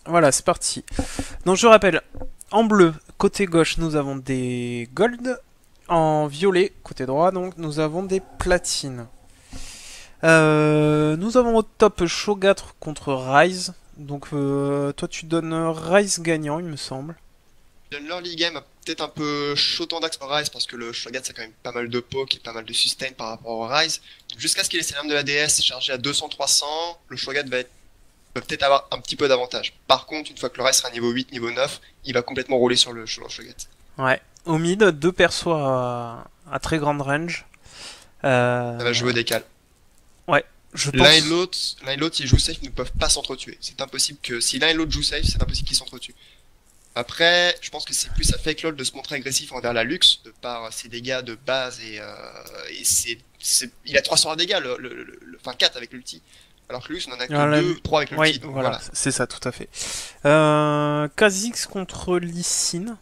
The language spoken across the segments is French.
Voilà, c'est parti. Donc je rappelle, en bleu, côté gauche, nous avons des gold. En violet, côté droit, donc, nous avons des platines. Nous avons au top Shogat contre Rise. Donc toi tu donnes Rise gagnant, il me semble. L'early game a peut-être un peu chaud tendax pour Rise parce que le Shogat c'est quand même pas mal de poke et pas mal de sustain par rapport au Rise. Donc, jusqu'à ce qu'il ait ses lames de la DS chargées à 200-300, le Shogat peut peut-être avoir un petit peu d'avantage. Par contre, une fois que le Rise sera niveau 8, niveau 9, il va complètement rouler sur le Shogat. Ouais. Au mid, deux persos à très grande range. Ça va jouer au décal. Ouais, je pense. L'un et l'autre, s'ils jouent safe, ne peuvent pas s'entretuer. C'est impossible que, si l'un et l'autre jouent safe, c'est impossible qu'ils s'entretuent. Après, je pense que c'est plus à Fake Lord de se montrer agressif envers la Lux, de par ses dégâts de base il a 300 dégâts, enfin 4 avec l'ulti. Alors que Lux n'en a que 2, 3 avec oui, l'ulti, donc voilà, voilà. c'est ça, tout à fait. Kha'Zix contre Lee Sin.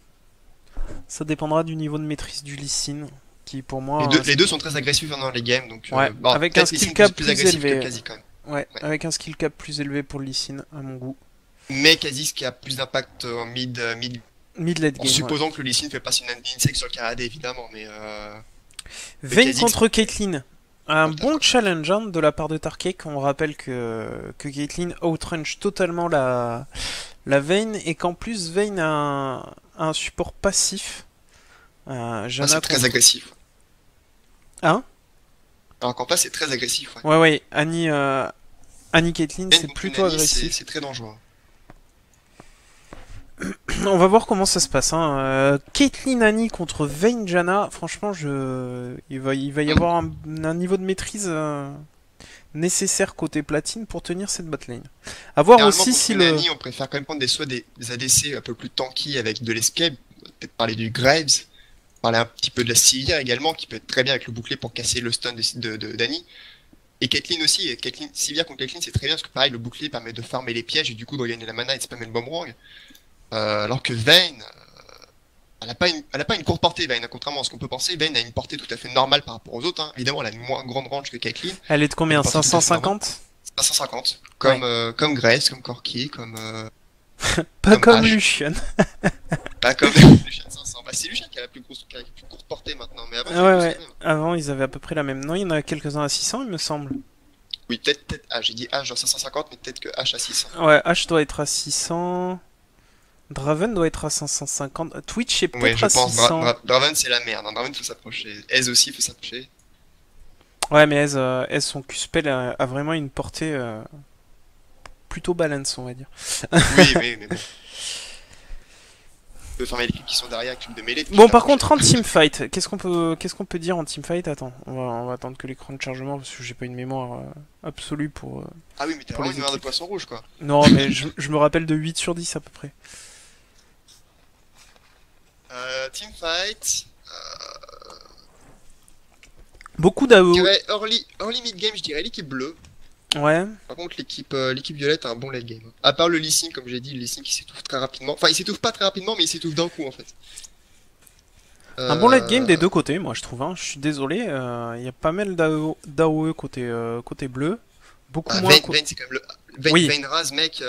Ça dépendra du niveau de maîtrise du Lee Sin, qui pour moi... Les deux sont très agressifs dans les games, donc ouais, bon, avec un skill cap plus agressif élevé. que Kha'Zix quand même. Ouais, Ouais. avec un skill cap plus élevé pour Lee Sin, à mon goût. Mais Kha'Zix qui a plus d'impact en mid, Mid-late en game, supposant que le Lee Sin fait pas une insect sur le Karade évidemment, mais Vayne Kha'Zix, contre Caitlyn. Un contre bon challenge hein, de la part de Tarkek. On rappelle que Caitlyn outrange totalement la Vayne et qu'en plus Vayne a un support passif. Janna c'est très agressif. Hein? Alors qu'en face c'est très agressif, ouais. Ouais, ouais. Annie Caitlyn, c'est Donc, plutôt Nani, agressif. c'est très dangereux. On va voir comment ça se passe. Hein. Caitlyn Annie contre Vayne Janna. Franchement, il va y avoir un niveau de maîtrise nécessaire côté platine pour tenir cette botlane. A voir Généralement, aussi contre si une le... Nani, on préfère quand même prendre des ADC un peu plus tanky avec de l'escape. Peut-être parler du Graves, parler un petit peu de la Sivir également, qui peut être très bien avec le bouclier pour casser le stun d'Annie. Et Caitlyn aussi, Sivir contre Caitlyn c'est très bien parce que pareil, le bouclier permet de farmer les pièges et du coup de regagner la mana et de spammer le boomerang. Alors que Vayne, elle a pas une courte portée, Vayne, contrairement à ce qu'on peut penser. Vayne a une portée tout à fait normale par rapport aux autres. Hein. Évidemment, elle a une moins grande range que Caitlyn. Elle est de combien? 550? 550. Ouais. Comme Graves, comme Corki, Pas comme comme Ashe. Lucian. Pas comme Lucian 500. Bah, c'est Lucian qui a qui a la plus courte portée maintenant. Mais avant, Ouais, c'était tous ouais. les mêmes. Avant, ils avaient à peu près la même. Non, il y en a quelques-uns à 600, il me semble. Oui, peut-être. Ah, j'ai dit H genre 550, mais peut-être que H à 600. Ouais, H doit être à 600. Draven doit être à 550. Twitch est Ouais, peut-être je à pense. 600. Draven, c'est la merde. Hein. Draven, faut s'approcher. Ez aussi, faut s'approcher. Ouais, mais Ez, son Q-spell a vraiment une portée plutôt balance, on va dire. Oui, mais bon. Tu peux farmer les équipes qui sont derrière, avec de mêlée. Bon, par contre, en teamfight, qu'est-ce qu'on peut dire en teamfight? Attends, on va attendre que l'écran de chargement parce que j'ai pas une mémoire absolue pour, Ah oui, mais t'as pour vraiment les une mémoire de équipes. poisson rouge, quoi. Non, mais je me rappelle de 8 sur 10 à peu près. Teamfight. Beaucoup Je d'AO. dirais early mid game, je dirais l'équipe bleue. Ouais. Par contre, l'équipe violette a un bon late game. À part le Lee Sin, comme j'ai dit, le Lee Sin qui s'étouffe très rapidement. Enfin, il s'étouffe pas très rapidement, mais il s'étouffe d'un coup en fait. Un bon late game des Euh... deux côtés, moi je trouve. Hein. Je suis désolé, il y a pas mal d'AOE côté bleu. Beaucoup moins. Vayne, c'est quand même Oui, Vayne Raz, mec,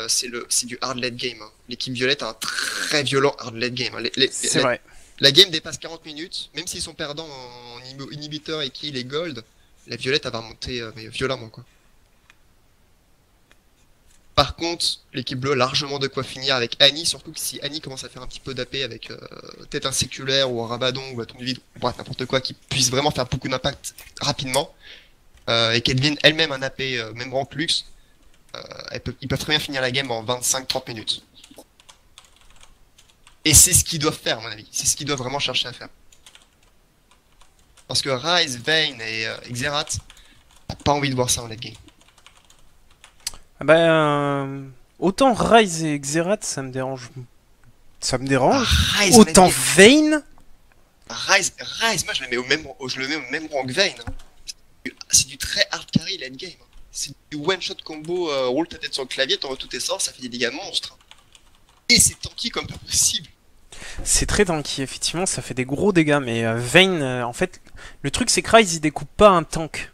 c'est du hard late game. Hein. L'équipe violette a un très violent hard late game. Hein. c'est vrai. La game dépasse 40 minutes, même s'ils sont perdants en inhibiteur et kill et gold, la violette elle va remonter mais violemment quoi. Par contre, l'équipe bleue a largement de quoi finir avec Annie, surtout que si Annie commence à faire un petit peu d'AP avec peut-être un séculaire ou un rabadon ou un ton vide, bref, n'importe quoi qui puisse vraiment faire beaucoup d'impact rapidement, et qu'elle devienne elle-même un AP, même rank luxe, ils peuvent très bien finir la game en 25-30 minutes. Et c'est ce qu'ils doivent faire, à mon avis. C'est ce qu'ils doivent vraiment chercher à faire. Parce que Ryze, Vayne et Xerath, t'as pas envie de voir ça en late game. Ah ben, autant Ryze et Xerath, ça me dérange. Ça me dérange. Ryze, Autant Vayne. Ryze, moi je le mets au même rang que Vayne. Hein. C'est du très hard carry late game. Hein. C'est du one shot combo, roule ta tête sur le clavier, t'envoies tous tes sorts, ça fait des dégâts monstres. Et c'est tanky comme pas possible. C'est très tanky, effectivement, ça fait des gros dégâts. Mais Vayne, en fait, le truc c'est que Ryze il découpe pas un tank.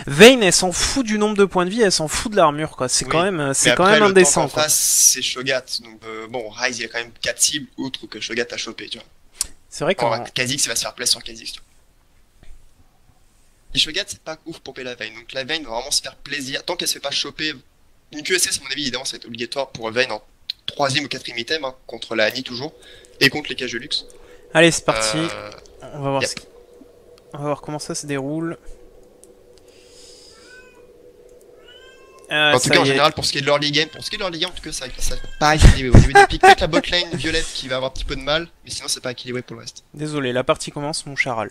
Vayne, elle s'en fout du nombre de points de vie, elle s'en fout de l'armure, quoi. C'est Oui. quand même, Mais c'est quand après, même le tank indécent, en quoi. face, c'est Shogat. Donc bon, Ryze, il y a quand même 4 cibles autres que Shogat a chopé, tu vois. C'est vrai qu'en... Kha'Zix, il va se faire plaisir sur Kha'Zix, tu vois. Et Shogat, c'est pas ouf pour payer la Vayne. Donc la Vayne va vraiment se faire plaisir. Tant qu'elle se fait pas choper, une QSS, à mon avis, évidemment, ça va être obligatoire pour Vayne en 3ème ou 4ème item, hein, contre la Annie toujours. Et contre les cages de luxe. Allez, c'est parti. Euh, On va voir, yep. on va voir comment ça se déroule. En tout Ça cas, en y est. général, pour ce qui est de l'early game, en tout cas, ça pas équilibré. Au début des pics, peut-être la bot lane Violette qui va avoir un petit peu de mal, mais sinon, c'est pas équilibré pour le reste. Désolé, la partie commence, mon charal.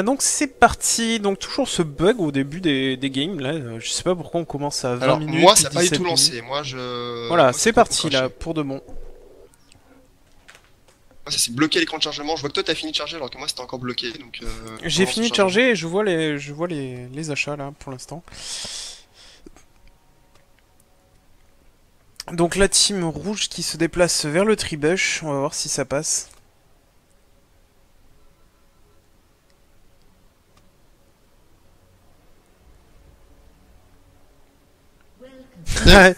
Donc c'est parti. Donc toujours ce bug au début des games là. Je sais pas pourquoi on commence à 20 Alors, minutes. moi, ça n'a pas du 17 tout minutes. lancé. Moi, je. Voilà, moi, c'est pas parti trop là, pour de bon. Moi, ça s'est bloqué l'écran de chargement. Je vois que toi, t'as fini de charger alors que moi, c'était encore bloqué. Donc, J'ai non, fini de c'est chargé. charger et je vois les achats là pour l'instant. Donc la team rouge qui se déplace vers le tribush, on va voir si ça passe. Ouais.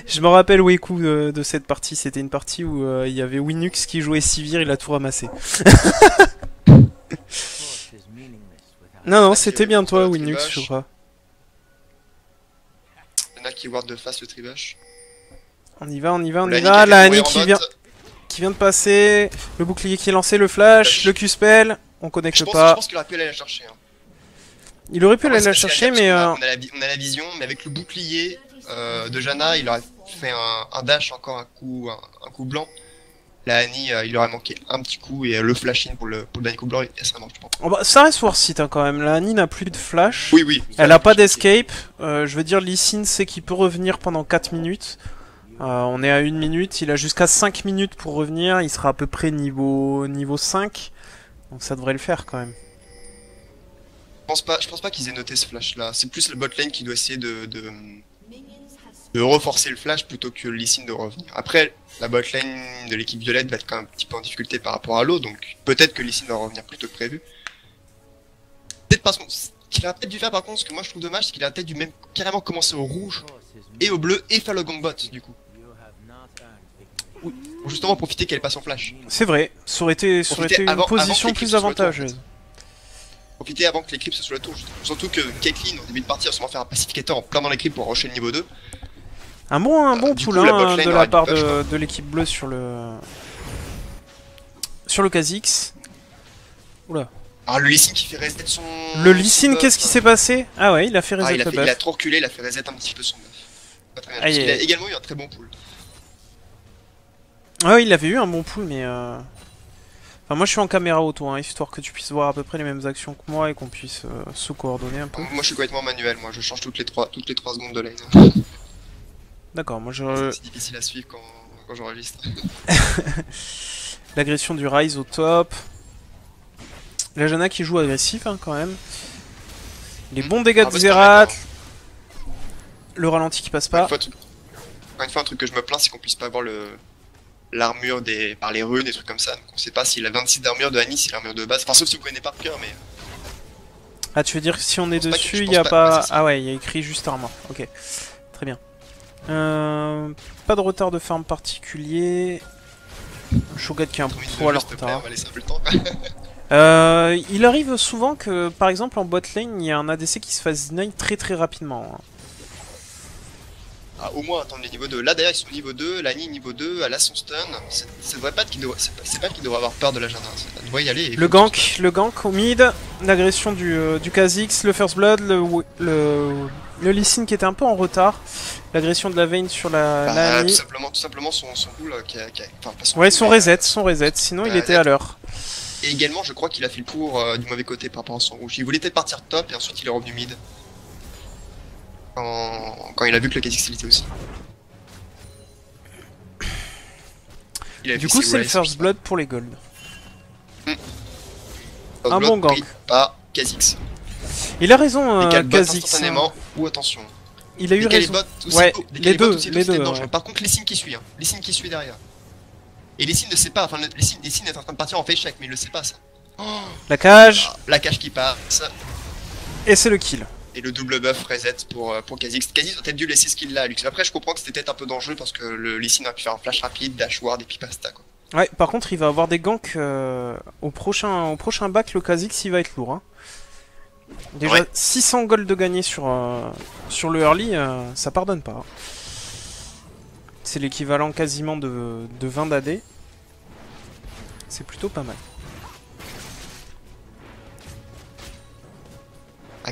Je me rappelle Weku de cette partie, c'était une partie où il y avait Winux qui jouait Sivir, il a tout ramassé. Non, c'était bien toi Winux, je crois. Il y en a qui ward de face le tribush. On y va, on y va, on La y Annie va. qui La a fait Annie mourir en bot. qui vient de passer, le bouclier qui est lancé, le flash, le Q-spell, on Je connecte pense, pas. je pense qu'il aurait pu aller la chercher. Hein. Il aurait pu Après, aller la c'est chercher, parce mais on a la vision, mais avec le bouclier de Janna, il aurait fait un dash encore un coup blanc. La Annie, il aurait manqué un petit coup et le flash in pour le dernier coup blanc, et elle serait morte, je pense. oh bah, ça reste worth it hein, quand même. La Annie n'a plus de flash. Oui, oui. Elle a pas d'escape. Je veux dire, Lee Sin sait qu'il peut revenir pendant 4 minutes. On est à 1 minute. Il a jusqu'à 5 minutes pour revenir. Il sera à peu près niveau 5. Donc ça devrait le faire quand même. Je pense pas qu'ils aient noté ce flash là. C'est plus le bot lane qui doit essayer de renforcer le flash plutôt que Lee Sin de revenir. Après, la bot lane de l'équipe violette va être quand même un petit peu en difficulté par rapport à l'eau, donc peut-être que Lee Sin va revenir plus tôt que prévu. Peut-être parce qu'on. Ce qu'il aurait peut-être dû faire par contre, ce que moi je trouve dommage, c'est qu'il aurait peut-être dû même carrément commencer au rouge et au bleu et faire le gangbot du coup. Pour justement profiter qu'elle passe en flash. C'est vrai. Ça aurait été une avant position que plus l'équipe se soit avantageuse. Profiter avant que les creeps se soient la tour. Surtout que Caitlyn, au début de partie, va sûrement faire un pacificateur en plein dans les creeps pour rusher le niveau 2. Un bon du pull coup, la bot hein, lane de aura la du part push, quoi. de l'équipe bleue sur le Kha'Zix. Oula. Alors le Lee Sin qui fait reset son. Le Lee son Sin, buff. qu'est-ce qui s'est passé? Ah ouais, il a fait Ah, reset il le a buff. trop reculé, il a fait reset un petit peu son buff. Pas très bien. Aïe, Parce qu'il a aïe. également eu un très bon pull. Ah oui, il avait eu un bon pull, mais enfin, moi je suis en caméra auto, hein, histoire que tu puisses voir à peu près les mêmes actions que moi et qu'on puisse se coordonner un peu. Moi je suis complètement manuel, moi je change toutes les 3 secondes de lane. D'accord, moi C'est difficile à suivre quand j'enregistre. l'agression du Ryze au top. La Janna qui joue agressif hein, quand même. Les bons dégâts Ah, de bah, Zerat. c'est Le ralenti qui passe Encore pas. une fois, un truc que je me plains, c'est qu'on puisse pas avoir l'armure par les runes, des trucs comme ça. Donc on sait pas s'il a 26 d'armure de Annie, si l'armure de base. Enfin, sauf si vous connaissez par cœur, mais. Ah, tu veux dire que si on est Je pense pas que- dessus, je il pense y a pas, pas. ouais, c'est ça. Ah ouais, il y a écrit juste armor. Ok, très bien. Pas de retard de farm particulier. Shogat qui a un Trop vite de poil en jeu, s'il te plaît, retard. on va laisser un peu le temps. Il arrive souvent que, par exemple, en bot lane, il y a un ADC qui se fasse deny très très rapidement. Hein. Ah, au moins attendre les niveaux 2. Là d'ailleurs ils sont niveau 2, l'Annie niveau 2, elle a son stun. Ça devrait pas être qu'il devrait, c'est pas qu'il devrait avoir peur de la Janna, ça devrait y aller. et Le faut que gank au mid, l'agression du Kha'Zix, le first blood, le Lee Sin qui était un peu en retard, l'agression de la Vayne sur la Bah, Annie. tout simplement son pull enfin pas son Ouais, pull, son mais, reset, sinon il reset. était à l'heure. Et également je crois qu'il a fait le tour du mauvais côté par rapport à son rouge. Il voulait peut-être partir top et ensuite il est revenu mid. Quand il a vu que le Kha'Zix était aussi. Il a Du fait coup, ses c'est le races, first tout blood pour les gold. ça. un Blood bon gank. pris par Kha'Zix. Il a raison, Décale bot Kha'Zix. instantanément ou attention. Il a eu Décale les raison. bots aussi Ouais, tôt. Décale les bots deux, aussi tôt, les c'était deux, dangereux. ouais. Par contre, les signes qui suit, hein. Les signes qui suit derrière. Et les signes ne sait pas, les signes est en train de partir en face check, mais il le sait pas ça. Oh, La cage. la cage qui passe. Et c'est le kill. Et le double buff reset pour Kha'Zix. Kha'Zix aurait peut-être dû laisser ce kill là à Lux. Après, je comprends que c'était peut-être un peu dangereux parce que le Lee Sin aurait pu faire un flash rapide, dash ward et puis basta quoi. Ouais, par contre, il va avoir des ganks au prochain back. Le Kha'Zix, il va être lourd. Hein. Déjà, Ouais. 600 gold de gagné sur le early, ça pardonne pas. C'est l'équivalent quasiment de 20 d'AD. C'est plutôt pas mal.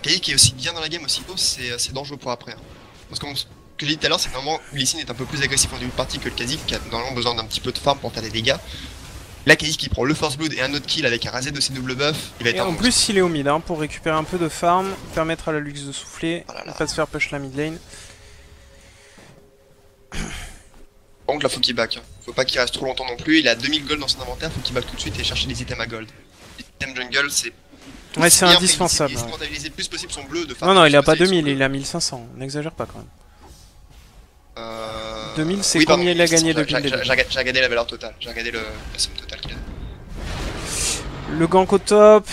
Kha'Zix qui est aussi bien dans la game aussi tôt, c'est dangereux pour après. Hein. Parce que ce que j'ai dit tout à l'heure, c'est que normalement Lee Sin est un peu plus agressif en début de partie que le Kha'Zix qui a normalement besoin d'un petit peu de farm pour faire des dégâts. Là, Kha'Zix qui prend le First Blood et un autre kill avec un reset de ses double buffs, il va être Et un en monstre. plus, il est au mid hein, pour récupérer un peu de farm, permettre à la Lux de souffler, Oh là là. pas se faire push la mid lane. Par contre, là, faut qu'il back. Hein. Faut pas qu'il reste trop longtemps non plus. Il a 2000 gold dans son inventaire, faut qu'il back tout de suite et chercher des items à gold. Les items jungle, c'est. Ouais, c'est bien, indispensable. Il essaie de Ouais. rentabiliser le plus possible son bleu de Non, non, il a pas plus possible 2000, son bleu. il a 1500. N'exagère pas quand même. 2000, c'est oui, pardon, combien il a 1500, gagné depuis le début. J'ai regardé la valeur totale. J'ai regardé la somme totale qu'il a. Le gank au top,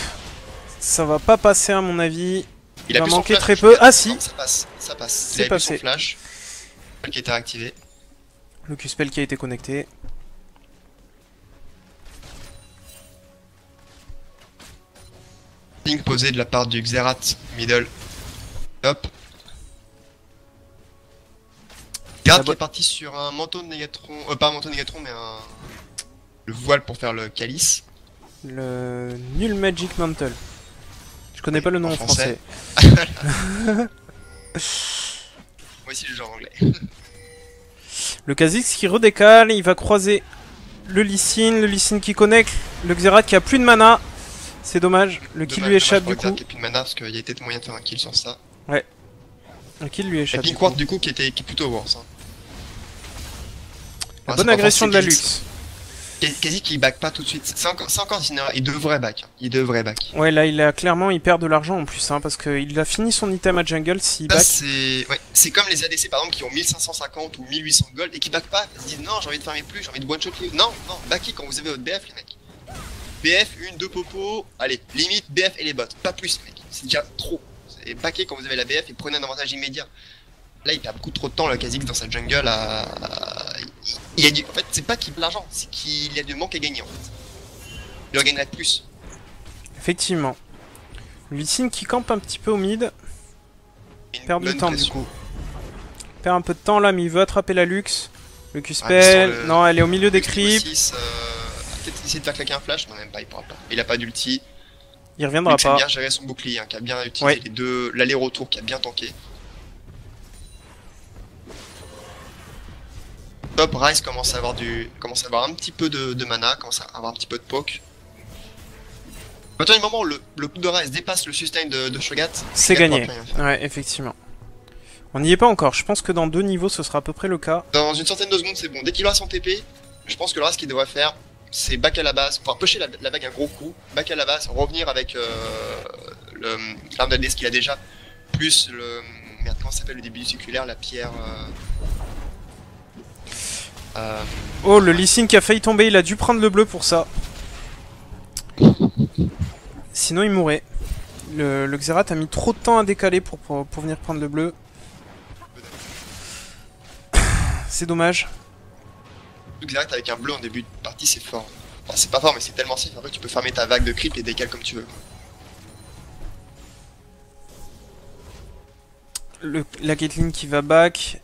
ça va pas passer à mon avis. Il va plus son manquer flash, très je peu. regarde. Ah si, Non, ça passe, ça passe. C'est Il avait plus passé. son flash qui était activé. le Q-spell qui a été connecté. Ping posé de la part du Xerath middle. Hop. Xerath qui est parti sur un manteau de Négatron. Pas un manteau de Négatron, mais un. Le voile pour faire le calice. Le Nul Magic Mantle. Je connais Oui, pas le nom en en français. Moi aussi, le genre anglais. Le Kha'Zix qui redécale, il va croiser le Lee Sin qui connecte, le Xerath qui a plus de mana. C'est dommage, le kill lui échappe du coup. Il a plus de mana parce qu'il y a peut-être moyen de faire un kill sans ça. Le kill lui Et échappe. Pink Ward du coup qui est plutôt worse. Hein. La Ouais, bonne c'est pas agression de la forcément Lux. Quasi qu'il back pas tout de suite. C'est encore sinon, il devrait back. Il devrait back. Ouais, là il perd de l'argent en plus, hein, parce qu'il a fini son item à jungle s'il Ça back. c'est comme les ADC par exemple qui ont 1550 ou 1800 gold et qui back pas. Ils se disent non, j'ai envie de farmer plus, j'ai envie de one shot. Non, backez quand vous avez votre BF les mecs. BF, une, deux popos, allez, limite BF et les bots, pas plus mec, c'est déjà trop. C'est backez quand vous avez la BF et prenez un avantage immédiat. Là il perd beaucoup trop de temps le Kha'Zix dans sa jungle il y a en fait c'est pas qu'il perd l'argent, c'est qu'il y a du manque à gagner en fait. Il en gagnerait plus. Effectivement. Le Lee Sin qui campe un petit peu au mid, Une perd du bonne temps du pression. coup. Perd un peu de temps là, mais il veut attraper la Lux. Le Ah, Q-spell, sans le- non, elle est au milieu des creeps. Peut-être essayer de faire claquer un flash, non même pas, il pourra pas. Il a pas d'ulti. Il reviendra Lux a pas. bien géré son bouclier, hein, qui a bien utilisé Ouais. les deux, l'aller-retour, qui a bien tanké. Top, Ryze commence à avoir un petit peu de mana, commence à avoir un petit peu de poke. À partir du moment où le coup de Ryze dépasse le sustain de Shogat, C'est Shogat gagné. pourra plus rien faire. Ouais, effectivement. On n'y est pas encore. Je pense que dans 2 niveaux, ce sera à peu près le cas. Dans une centaine de secondes, c'est bon. Dès qu'il aura son TP, je pense que le reste qu'il devrait faire, c'est back à la base, enfin pusher la vague un gros coup, back à la base, revenir avec l'arme d'ADS qu'il a déjà, plus le. Merde, comment ça s'appelle le début circulaire, la pierre. Oh, le Lee Sin qui a failli tomber, il a dû prendre le bleu pour ça. Sinon, il mourrait. Le Xerath a mis trop de temps à décaler pour venir prendre le bleu. C'est dommage. Direct avec un bleu en début de partie, c'est fort. Enfin, c'est pas fort, mais c'est tellement safe. Après, tu peux farmer ta vague de creep et décale comme tu veux. La Caitlyn qui va back.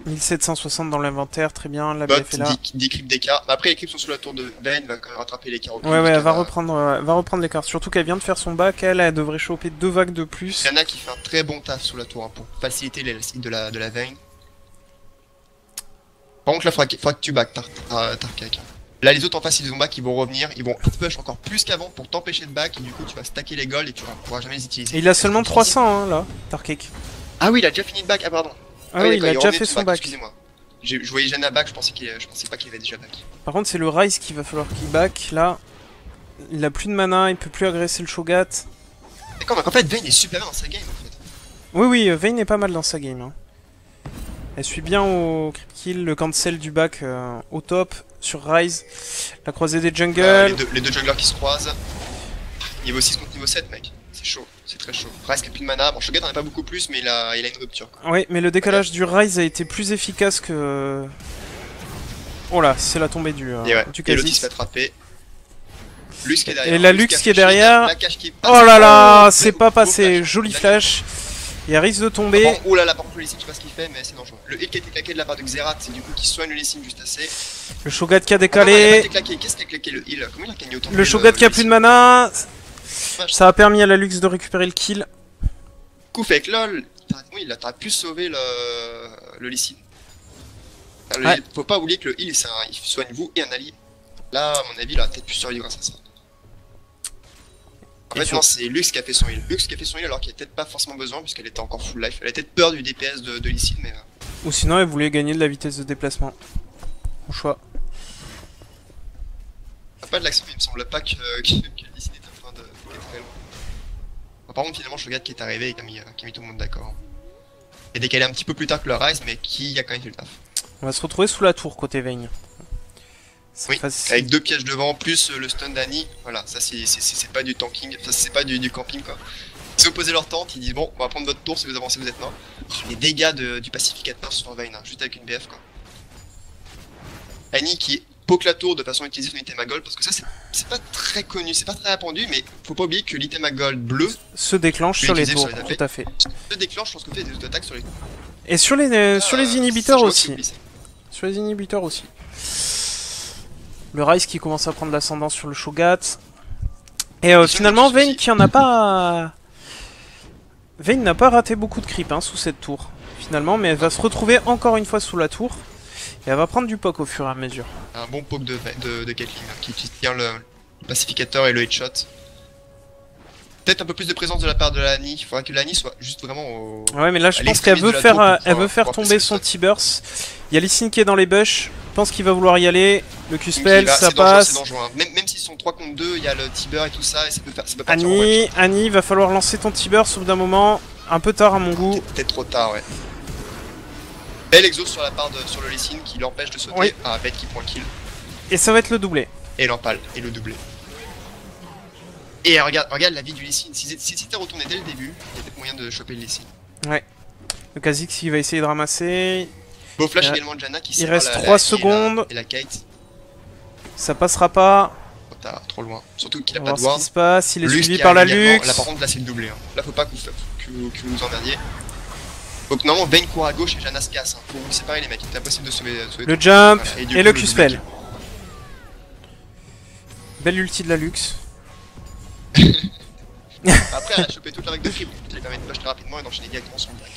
1760 dans l'inventaire, très bien. La Bot, BF est là. 10 creeps d'écart. Après, les creeps sont sous la tour de Vayne, va quand même rattraper l'écart au Ouais, ouais, elle va reprendre les cartes. Surtout qu'elle vient de faire son back, elle devrait choper 2 vagues de plus. Yana qui fait un très bon taf sous la tour hein, pour faciliter l'élastique de la Vayne. Par contre, là, faudra que tu back, Tarkak. Là, les autres en face, ils ont back, ils vont revenir, ils vont push encore plus qu'avant pour t'empêcher de back, et du coup, tu vas stacker les golds et tu pourras jamais les utiliser. Et il a seulement 300, hein, là, Tarkek. Ah oui, il a déjà fini de back, ah pardon. Ah oui, il d'accord, a déjà revenait fait de son back. Excusez-moi. Je voyais Yana back, je pensais pas qu'il avait déjà back. Par contre, c'est le Ryze qu'il va falloir qu'il back. Là, il a plus de mana, il peut plus agresser le Shogat. D'accord, mais en fait, Vayne est super bien dans sa game en fait. Oui, oui, Vayne est pas mal dans sa game. Hein. Elle suit bien au creep kill, le cancel du back au top sur Ryze. La croisée des jungles. Les deux junglers qui se croisent. Niveau 6 contre niveau 7, mec. C'est chaud. C'est très chaud. Ryze qui a plus de mana. Bon, Shogun n'en a pas beaucoup plus, mais il a une rupture. Quoi. Oui, mais le décalage du Ryze a été plus efficace que... Oh là, c'est la tombée du Et l'autre il se fait attraper. Lux qui est derrière. Et la Lux qui est derrière. La cache qui passe. Oh là là, c'est pas passé. Joli flash. Il y a risque de tomber. Oh là là, par contre, le Lee Sin, je sais pas ce qu'il fait, mais c'est dangereux. Le hit qui a été claqué de la part de Xerath, c'est du coup qui soigne le Lee Sin juste assez. Le Shogat qui a Ah, non, il a pas décalé. été claqué. Qu'est-ce qui a claqué le heal? Comment il a gagné autant de Le heal, Shogat qui a Lee plus de Sin? mana. Dommage. Ça a permis à la Lux de récupérer le kill. Coup fait avec LOL. Oui, là, t'aurais pu sauver le Lee Sin. Ouais. Faut pas oublier que le heal, il soigne vous et un allié. Là, à mon avis, il a peut-être pu survivre grâce à ça. En fait, non, c'est Lux qui a fait son heal. Lux qui a fait son heal alors qu'il n'y a peut-être pas forcément besoin puisqu'elle était encore full life. Elle a peut-être peur du DPS de Lee Sin, mais. Ou sinon, elle voulait gagner de la vitesse de déplacement. Au choix. Pas de l'action, mais il me semble pas que Lee Sin est en train de être très loin. Par contre, finalement, je regarde qui est arrivé et qui a mis tout le monde d'accord. Et décalé un petit peu plus tard que le Ryze, mais qui a quand même fait le taf. On va se retrouver sous la tour côté Vayne. Oui, avec 2 pièges devant, plus le stun d'Annie. Voilà, ça c'est pas du tanking, ça c'est pas du camping quoi. Ils ont posé leur tente, ils disent bon, on va prendre votre tour, si vous avancez vous êtes mort. Les dégâts du pacificateur sur Vayne, hein, juste avec une BF quoi. Annie qui poke la tour de façon à utiliser son item à gold, parce que ça c'est pas très connu, c'est pas très répandu, mais faut pas oublier que l'item à gold bleu se déclenche sur les tours, tout à fait. Se déclenche lorsqu'on fait des attaques sur les tours. Et sur les inhibiteurs aussi. Sur les inhibiteurs aussi. Le Ryze qui commence à prendre l'ascendant sur le Shogat. Et finalement, Vayne qui en a pas... Vayne n'a pas raté beaucoup de creep hein, sous cette tour. Finalement, mais elle va se retrouver encore une fois sous la tour. Et elle va prendre du poke au fur et à mesure. Un bon poke de Caitlyn qui tient le pacificateur et le headshot. Peut-être un peu plus de présence de la part de la Annie. Il faudra que l'Annie soit juste vraiment au... Ouais, mais là je pense qu'elle veut faire tomber son T-Burst. Il y a Lee Sin qui est dans les bush. Je pense qu'il va vouloir y aller. Le Q-Spell, ça passe. C'est dangereux, hein. Même s'ils sont 3 contre 2, il y a le T-Burst et tout ça. Et ça peut partir en one shot. Annie, va falloir lancer ton T-Burst au bout d'un moment. Un peu tard à mon goût. Peut-être trop tard, ouais. Belle exhaust sur la part sur le Lee Sin qui l'empêche de sauter. Oui. Ah, bête qui prend le kill. Et ça va être le doublé. Et l'empale, et le doublé. Et regarde la vie du Lee Sin. Si c'était retourné dès le début, il y a peut-être moyen de choper le Lee Sin. Ouais. Le Kha'Zix qui va essayer de ramasser. Beau flash également de Janna qui il reste 3 secondes. Et la Kate. Ça passera pas. Trop tard, trop loin. Surtout qu'il a pas de ward. Ce qui se passe, il est suivi par la Lux. Là par contre, là c'est le doublé. Hein. Là faut pas que vous vous emmerdiez. Donc normalement, Vayne court à gauche et Janna se casse. Hein. Faut vous séparer les mecs, c'est impossible de sauver le jump et le Q-Spell. Belle ulti de la Lux. Après, elle a chopé toute la vague de creep, ça lui permet de push très rapidement et d'enchaîner directement sur le back.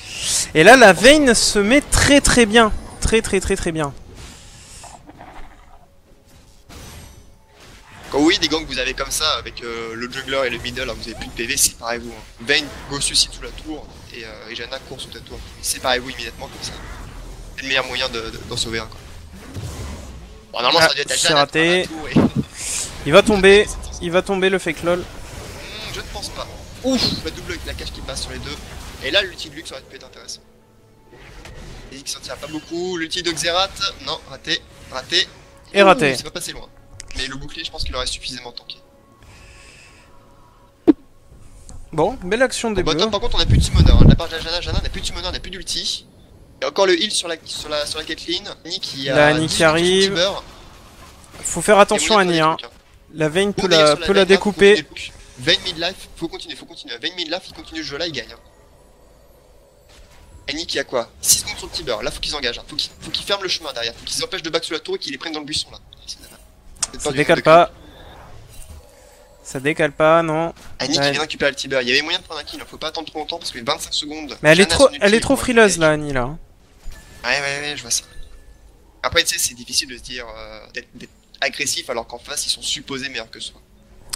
Et là, la Vayne se met très bien. Très bien. Quand oui, des gangs que vous avez comme ça, avec le jungler et le middle, alors que vous avez plus de PV, séparez-vous. Hein. Vayne go suicide sous la tour et Janna court sous ta tour. Séparez-vous immédiatement comme ça. C'est le meilleur moyen d'en sauver un. Quoi. Bon, normalement, ça doit être Janna. C'est raté. Et... Il va tomber le fake lol. Je ne pense pas. Ouf, la double avec la cache qui passe sur les deux. Et là, l'ulti de Lux aurait pu être intéressant. Il s'en tire pas beaucoup. L'ulti de Xerath, non, raté. Et raté. C'est pas passé loin. Mais le bouclier, je pense qu'il aurait suffisamment tanké. Bon, belle action des bleus. Par contre, on a plus de summoner. De la part de Janna, on a plus de summoner, on a plus d'ulti. Il y a encore le heal sur la Caitlyn. Annie qui arrive. Faut faire attention à Annie. Hein. La Vayne peut la découper. Vayne mid-life, faut continuer. Vayne mid-life, il continue le jeu là, il gagne. Annie qui a quoi 6 secondes sur le Tiber, là faut qu'ils engagent. Hein. Faut qu'ils ferment le chemin derrière, faut qu'ils empêchent de back sur la tour et qu'ils les prennent dans le buisson là. Ça décale pas. Ça décale pas, non. Annie qui vient récupérer le Tiber, il y avait moyen de prendre un kill, faut pas attendre trop longtemps parce que 25 secondes. Mais elle est trop frileuse là, Annie là. Ouais, je vois ça. Après, tu sais, c'est difficile de se dire d'être agressif alors qu'en face ils sont supposés meilleurs que soi.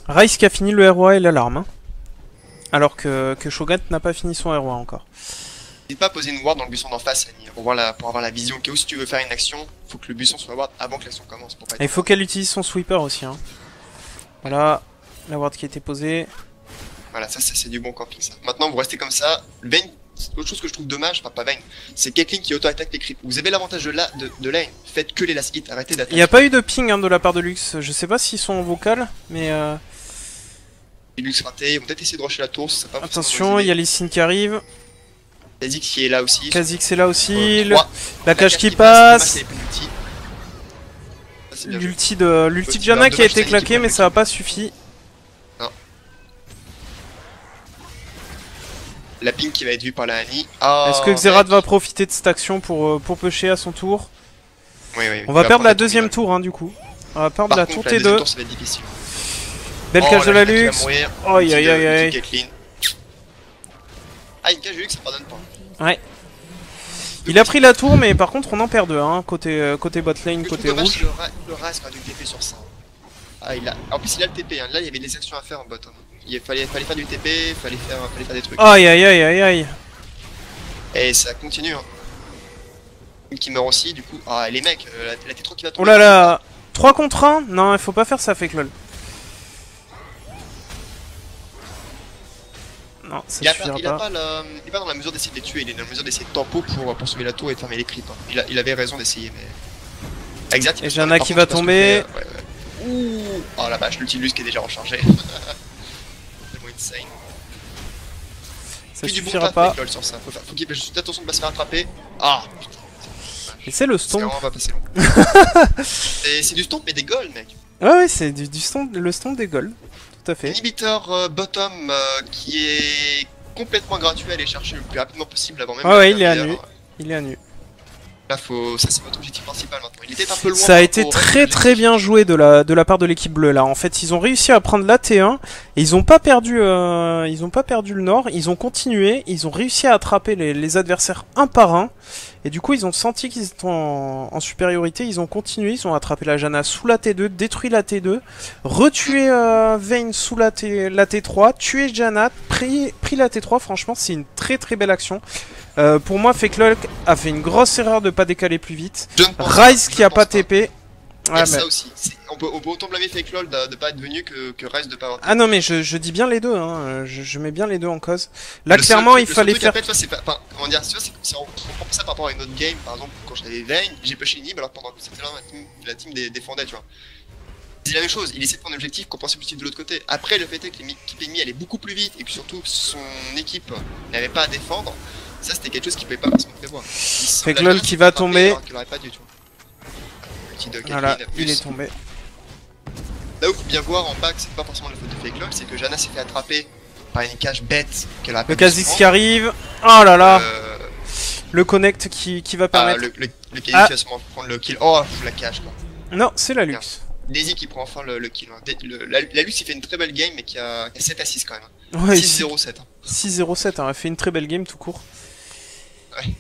Ryze qui a fini le ROA et l'alarme. Hein. Alors que Shogun n'a pas fini son ROA encore. N'hésite pas à poser une ward dans le buisson d'en face, Annie, pour avoir la vision. Au cas où si tu veux faire une action, faut que le buisson soit ward avant que l'action commence. Pour pas et il faut qu'elle utilise son sweeper aussi. Hein. Voilà, la ward qui a été posée. Voilà, ça c'est du bon camping ça. Maintenant vous restez comme ça. Vayne, autre chose que je trouve dommage, enfin pas Vayne, c'est Caitlyn qui auto-attaque les creeps. Vous avez l'avantage de lane, faites que les last hits, arrêtez d'attaquer. Il n'y a pas eu de ping hein, de la part de Lux, je sais pas s'ils sont en vocal, mais... Lux raté, ils vont peut-être essayer de rusher la tour, ça pas Attention, il y a Lee Sin qui arrive. Kha'Zix qui est là aussi. Kha'Zix est là aussi. Trois. La cage qui passe. passe. L'ulti de Janna qui a été claqué, mais ça a pas suffi. Non. La ping qui va être vue par la Annie. Oh, est-ce que Xerath va profiter de cette action pour pusher à son tour? Oui, oui. On va perdre la deuxième tour, hein, du coup. On va perdre la tour T2. La tour, ça va être difficile. Belle cage de la Lux. Aïe aïe aïe aïe. Ah, une cage de Lux, ça pardonne pas. Ouais. Il a pris la tour, mais par contre on en perd deux, hein, côté bot lane, côté rouge. Le Raz a du TP sur ça. Ah, en plus il a le TP, hein. Là il y avait des actions à faire en bot. Il fallait faire du TP, fallait faire des trucs. Aïe aïe aïe aïe aïe. Et ça continue. Hein. Qui meurt aussi, du coup. Ah, les mecs, la T3 qui va tomber. Oh là là, 3 contre 1. Non, il faut pas faire ça, fake lol. Non, ça suffira pas. Il est pas dans la mesure d'essayer de les tuer, il est dans la mesure d'essayer de tempo pour sauver la tour et de fermer les creeps. Hein. Il avait raison d'essayer, mais. Exact. Et Janna qui va tomber. Ouh. Oh la vache, l'Ultilus qui est déjà rechargé. Tellement insane. Ça suffira pas. Sur ça. Faut qu'il fasse attention de pas se faire attraper. Ah putain. Et c'est le stomp. On va passer long. C'est du stomp mais des golds, mec. Ouais, c'est du stomp, le stomp des golds. Tout à fait. Inhibiteur bottom qui est complètement gratuit à aller chercher le plus rapidement possible avant même. Ah ouais, il est à nu. Il est à nu. Là, ça c'est votre objectif principal maintenant. Il était un peu loin. Ça a été très bien joué de la part de l'équipe bleue là. En fait, ils ont réussi à prendre la T1 et ils ont pas perdu le nord. Ils ont continué, ils ont réussi à attraper les adversaires un par un. Et du coup, ils ont senti qu'ils étaient en supériorité. Ils ont continué, ils ont attrapé la Janna sous la T2, détruit la T2, retué Vayne sous la T3, tué Janna, pris la T3. Franchement, c'est une très belle action. Pour moi, FakeLol a fait une grosse erreur de pas décaler plus vite. Ryze qui a pas TP. Ouais, ça aussi. On peut autant blâmer FakeLol de pas être venu que Ryze de pas avoir TP. Ah non, mais je dis bien les deux, hein. Je mets bien les deux en cause. Là, clairement, il fallait faire. Après, toi, comment dire, si on prend ça par rapport à une autre game, par exemple, quand j'avais Vayne, j'ai pushé Nib alors pendant que c'était là, la team défendait, tu vois. C'est la même chose, il essaie de prendre l'objectif, compenser l'objectif de l'autre côté. Après, le fait est que l'équipe ennemie allait beaucoup plus vite et que surtout son équipe n'avait pas à défendre. Ça, c'était quelque chose qui pouvait pas forcément prévoir. FakeLol qui va tomber. Voilà, il est tombé. Là où il faut bien voir en bas que c'est pas forcément la faute de FakeLol, c'est que Janna s'est fait attraper par une cage bête qu'elle a pas. Le Kha'Zix qui arrive. Oh là là. Le connect qui va permettre. Le Kha'Zix qui va sûrement prendre le kill. Oh, la cage quoi. Non, c'est la Lux. Daisy qui prend enfin le kill. La Lux il fait une très belle game mais qui a 7 à 6 quand même. Ouais, 6-0-7. 6-0-7, elle a fait une très belle game tout court. Ouais.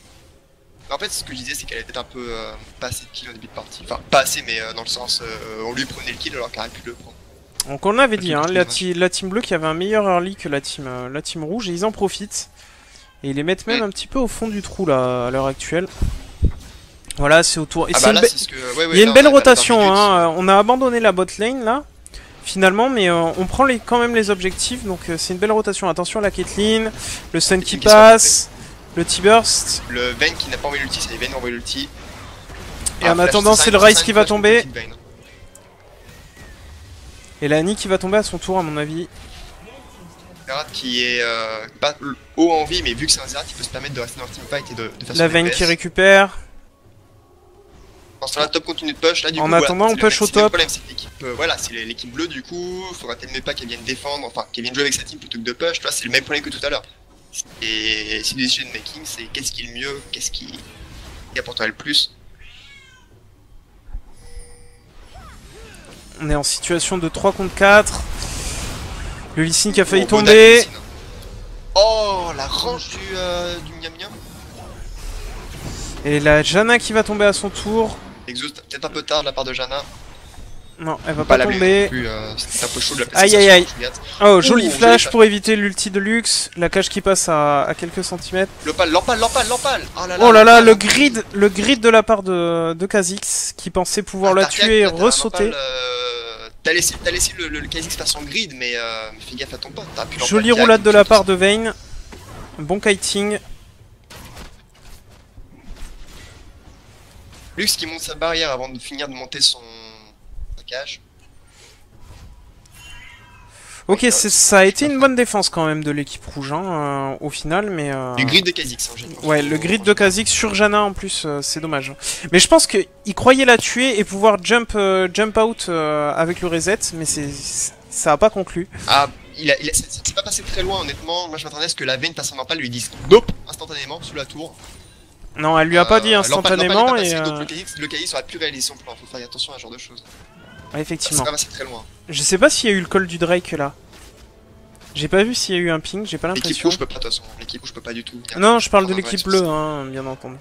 En fait, ce que je disais, c'est qu'elle était un peu pas assez de kills au début de partie. Enfin, pas assez, mais dans le sens, on lui prenait le kill alors qu'elle aurait pu le prendre. Donc on l'avait dit, hein, la team bleue qui avait un meilleur early que la team rouge, et ils en profitent. Et ils les mettent même un petit peu au fond du trou là, à l'heure actuelle. Voilà, c'est autour. Et il y a une belle rotation, hein. On a abandonné la bot lane là, finalement, mais on prend quand même les objectifs, donc c'est une belle rotation. Attention à la Caitlyn, le stun qui passe. Le T-Burst. Le Vayne qui n'a pas envoyé l'ulti, c'est Vayne envoyé l'ulti. Et en attendant, c'est le Ryze qui va tomber. Et la Annie qui va tomber à son tour, à mon avis. Xerath qui est pas haut en vie, mais vu que c'est un Xerath, il peut se permettre de rester dans le teamfight et de faire la Vayne qui récupère. Sur la top continue de push, là du coup. En attendant, on push au top. Le problème, c'est que l'équipe, voilà, c'est l'équipe bleue du coup. Faudra tellement pas qu'elle vienne défendre, enfin qu'elle vienne jouer avec sa team plutôt que de push. Là, c'est le même problème que tout à l'heure. Et c'est du decision making, c'est qu'est-ce qui est le mieux, qu'est-ce qui apportera le plus. On est en situation de 3 contre 4. Le Lee Sin qui a failli tomber. Oh, la range du miam miam. Et la Janna qui va tomber à son tour. Exhaust peut-être un peu tard de la part de Janna. Non, elle va pas tomber. C'est un peu chaud de la placer. Aïe aïe aïe. Oh, joli flash pour éviter l'ulti de Lux. La cage qui passe à quelques centimètres. L'empale. Oh là là, le grid de la part de Kha'Zix qui pensait pouvoir la tuer et ressauter. T'as laissé le Kha'Zix faire son grid, mais fais gaffe à ton pote. Jolie roulade de la part de Vayne. Bon kiting. Lux qui monte sa barrière avant de finir de monter son cage. Ok, ça a été une bonne défense quand même de l'équipe rouge, hein, au final, mais... Le grid de Kha'Zix, en général. Ouais, le grid de Kha'Zix sur Janna en plus, c'est dommage. Mais je pense qu'il croyait la tuer et pouvoir jump out avec le reset, mais ça a pas conclu. Ah, c'est pas passé très loin, honnêtement. Moi, je m'attendais à ce que la Vayne passe en empale lui dise nope instantanément sous la tour. Non, elle lui a pas dit instantanément et... Donc le Kha'Zix aurait pu réaliser son plan, faut faire attention à ce genre de choses. Ouais, effectivement. C'est pas passé très loin. Je sais pas s'il y a eu le call du Drake là. J'ai pas vu s'il y a eu un ping, j'ai pas L'équipe l'impression. rouge peut pas, de toute façon. L'équipe rouge peut pas du tout. Non, je parle de l'équipe bleue, hein, bien entendu.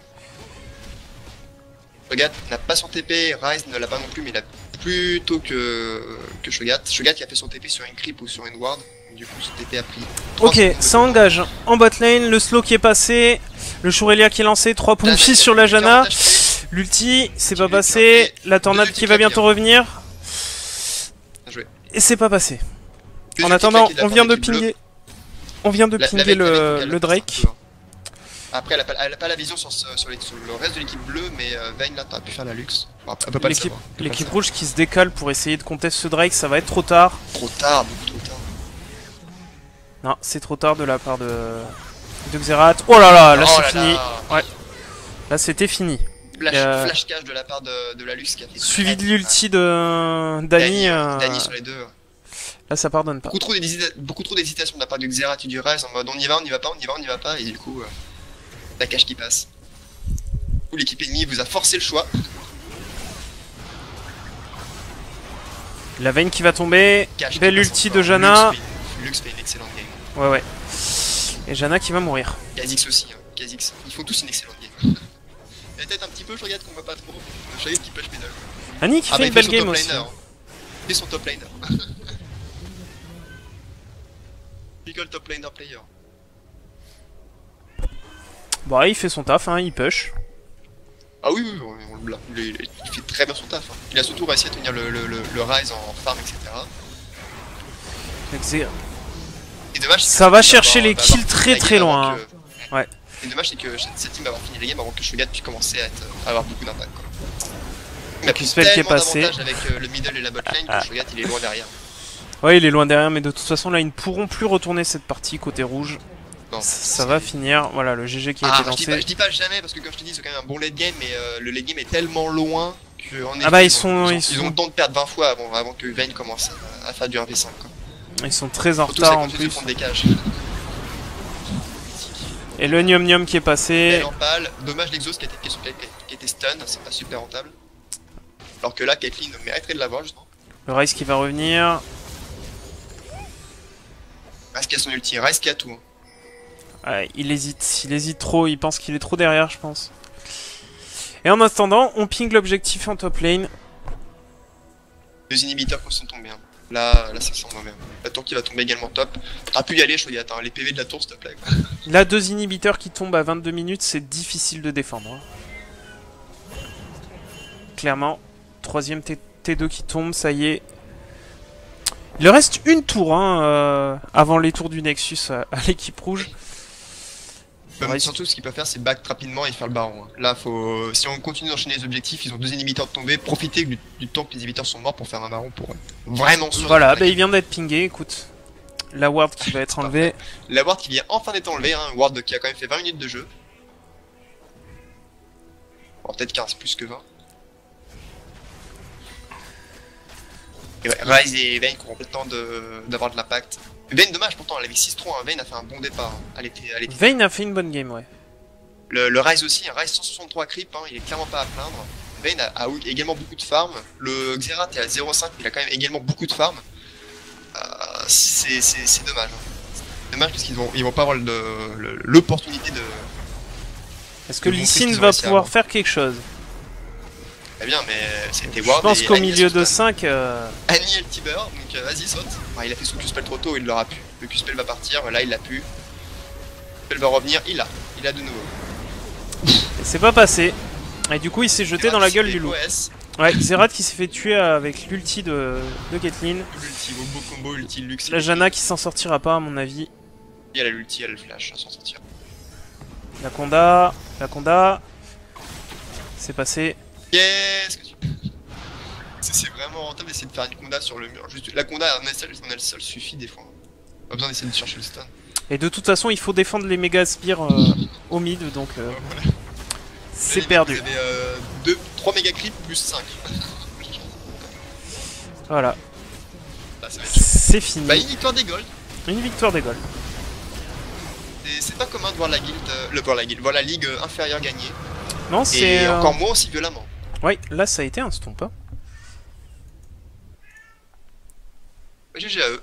Shogat n'a pas son TP, Ryze ne l'a pas non plus, mais il a plutôt que Shogat. Shogat qui a fait son TP sur une creep ou sur une ward, du coup son TP a pris. Ok, ça engage. En bot lane, le slow qui est passé, le Shurelia qui est lancé, 3.6 sur la Janna. L'ulti, c'est pas passé. La tornade qui va bientôt revenir. Et c'est pas passé. En attendant, on vient de pinguer. On vient de pinguer le Drake. Après, elle a pas la vision sur le reste de l'équipe bleue, mais Vayne là, t'as pu faire la luxe. L'équipe rouge qui se décale pour essayer de contester ce Drake, ça va être trop tard. Trop tard, beaucoup trop tard. Non, c'est trop tard de la part de Xerath. Oh là là, là c'est fini. Ouais. Là c'était fini. Flash cash de la part de la luxe qui a fait. Suivi de l'ulti de Dany. Dany sur les deux. Là ça pardonne pas. Beaucoup trop d'hésitation de la part de Xerath et du Ryze en mode on y va, on y va pas, on y va, on y va pas, et du coup, la cache qui passe. Du coup, l'équipe ennemie vous a forcé le choix. La Vayne qui va tomber. Belle ulti de Janna. Lux fait une excellente game. Ouais, ouais. Et Janna qui va mourir. Kha'Zix aussi, hein. Kha'Zix. Ils font tous une excellente game. La tête un petit peu, je regarde qu'on voit pas trop. Shogat qui push middle. Annie qui fait une belle game aussi. Il fait son top laner. Typical top laner player. Bon, il fait son taf, hein, il push. Ah oui, on le blâme. Il fait très bien son taf. Hein. Il a surtout réussi à tenir le Ryze en farm, etc. Et dommage, ça va chercher les kills très loin. Hein. Ouais. Et dommage, c'est que cette team va avoir fini les games avant que Shogat puisse commencer à avoir beaucoup d'impact. Il a pris spell qui est passé. Avec le middle et la bot lane que Shogat il est loin derrière. Ouais, il est loin derrière, mais de toute façon, là, ils ne pourront plus retourner cette partie côté rouge. Non, ça va finir. Voilà, le GG qui a été lancé. Je dis pas jamais, parce que comme je te dis, c'est quand même un bon late game, mais le late game est tellement loin que ils ont le temps de perdre 20 fois avant que Vayne commence à faire du 1v5. Quoi. Ils sont très en retard en plus. Et le Nium Nium qui est passé. Dommage l'exhaust qui était stun, c'est pas super rentable. Alors que là, Caitlyn mériterait de l'avoir justement. Le Ryze qui va revenir. Ryze qui a son ulti, Ryze qui a tout. Ouais, il hésite trop, il pense qu'il est trop derrière, je pense. Et en attendant, on ping l'objectif en top lane. 2 inhibiteurs qui sont tombés. Hein. Là, ça sent mauvais. La tour qui va tomber également top. T'auras pu y aller, Shogat, hein. Les PV de la tour, s'il te plaît. Là, 2 inhibiteurs qui tombent à 22 minutes, c'est difficile de défendre. Hein. Clairement, 3ème T2 qui tombe, ça y est. Il leur reste une tour hein, avant les tours du Nexus à l'équipe rouge. Surtout, ce qu'ils peuvent faire, c'est back rapidement et faire le baron. Hein. Là, si on continue d'enchaîner les objectifs, ils ont 2 inhibiteurs de tomber. Profitez du temps que les inhibiteurs sont morts pour faire un baron pour vraiment sûr. Voilà, bah, il vient d'être pingé. Écoute, la ward qui va être enlevée. La ward qui vient enfin d'être enlevée. Hein, ward qui a quand même fait 20 minutes de jeu. Bon, peut-être 15 plus que 20. Et ouais, Ryze et Vayne qui auront le temps d'avoir de l'impact. Vayne, dommage pourtant, elle avait 6-3, hein. Vayne a fait un bon départ. Hein. Vayne a fait une bonne game, ouais. Le Ryze aussi, un Ryze 163 creep, hein. Il est clairement pas à plaindre. Vayne a également beaucoup de farm. Le Xerath est à 0,5, il a quand même également beaucoup de farm. C'est dommage. Hein. C'est dommage parce qu'ils vont pas avoir l'opportunité de... Est-ce que Lee Sin va pouvoir faire quelque chose? Très bien, mais c'était Ward. Je pense qu'au milieu de 5... Annie et le Tiber, donc vas-y, saute. Enfin, il a fait son Q-spell trop tôt, il l'aura pu. Le Q-spell va partir, là il l'a pu. Le Q-spell va revenir, il l'a de nouveau. C'est pas passé. Et du coup, il s'est jeté dans la gueule du loup. Ouais, Xerath qui s'est fait tuer avec l'ulti de Caitlyn. L'ulti, beau combo, ulti, Lux. La Janna qui s'en sortira pas, à mon avis. Et elle a l'ulti, elle a le flash, elle s'en sortira. La Conda. C'est passé. Qu'est-ce que tu... C'est vraiment rentable d'essayer de faire une conda sur le mur. Juste, la conda en elle seule suffit des fois. Pas besoin d'essayer de chercher le stun. Et de toute façon, il faut défendre les méga spires au mid, donc Voilà. c'est Là, perdu. vous avez 3 méga creeps plus 5. Voilà, Là, ça va être chaud. c'est fini. Bah, une victoire des Gold. Une victoire des Gold. Et c'est pas commun de voir la guilde, voir la ligue inférieure gagner. Non, c'est... Et encore moins aussi violemment. Ouais, là ça a été un stomp. Hein. GG à eux.